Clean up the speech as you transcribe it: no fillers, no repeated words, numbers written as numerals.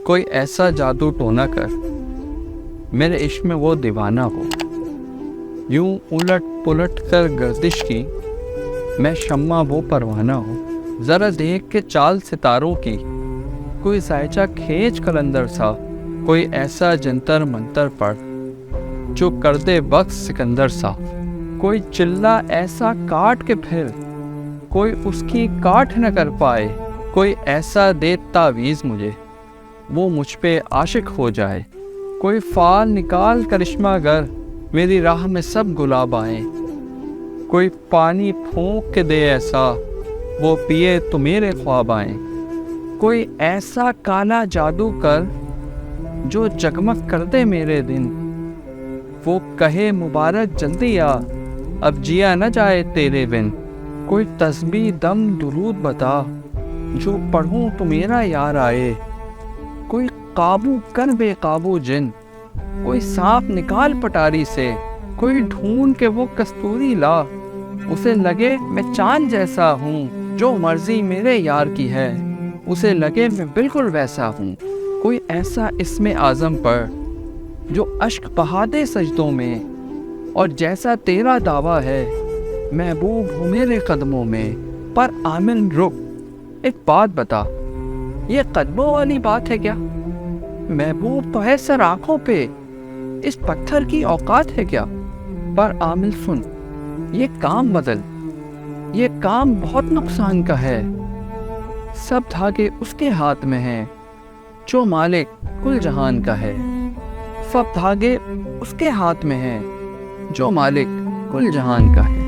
کوئی ایسا جادو ٹونا کر میرے عشق میں وہ دیوانہ ہو، یوں الٹ پلٹ کر گردش کی میں شمع وہ پروانہ ہوں۔ ذرا دیکھ کے چال ستاروں کی، کوئی سائچہ کھینچ کلندر سا، کوئی ایسا جنتر منتر پڑھ جو کر دے وقت سکندر سا، کوئی چلا ایسا کاٹ کے پھر کوئی اس کی کاٹ نہ کر پائے، کوئی ایسا دے تعویذ مجھے وہ مجھ پہ عاشق ہو جائے، کوئی فال نکال کرشمہ گر میری راہ میں سب گلاب آئیں، کوئی پانی پھونک کے دے ایسا وہ پیے تو میرے خواب آئیں، کوئی ایسا کالا جادو کر جو جگمگ کر دے میرے دن، وہ کہے مبارک جلدی آ اب جیا نہ جائے تیرے بن، کوئی تسبیح دم درود بتا جو پڑھوں تو میرا یار آئے، کوئی قابو کر بے قابو جن، کوئی سانپ نکال پٹاری سے، کوئی ڈھونڈ کے وہ کستوری لا اسے لگے میں چاند جیسا ہوں، جو مرضی میرے یار کی ہے اسے لگے میں بالکل ویسا ہوں، کوئی ایسا اسم اعظم پر جو اشک بہا دے سجدوں میں، اور جیسا تیرا دعویٰ ہے محبوب ہوں میرے قدموں میں۔ پر عامل رک، ایک بات بتا، یہ قدموں والی بات ہے کیا؟ محبوب تو ہے سر آنکھوں پہ، اس پتھر کی اوقات ہے کیا؟ پر عامل سن، یہ کام بدل، یہ کام بہت نقصان کا ہے، سب دھاگے اس کے ہاتھ میں ہیں جو مالک کل جہان کا ہے، سب دھاگے اس کے ہاتھ میں ہیں جو مالک کل جہان کا ہے۔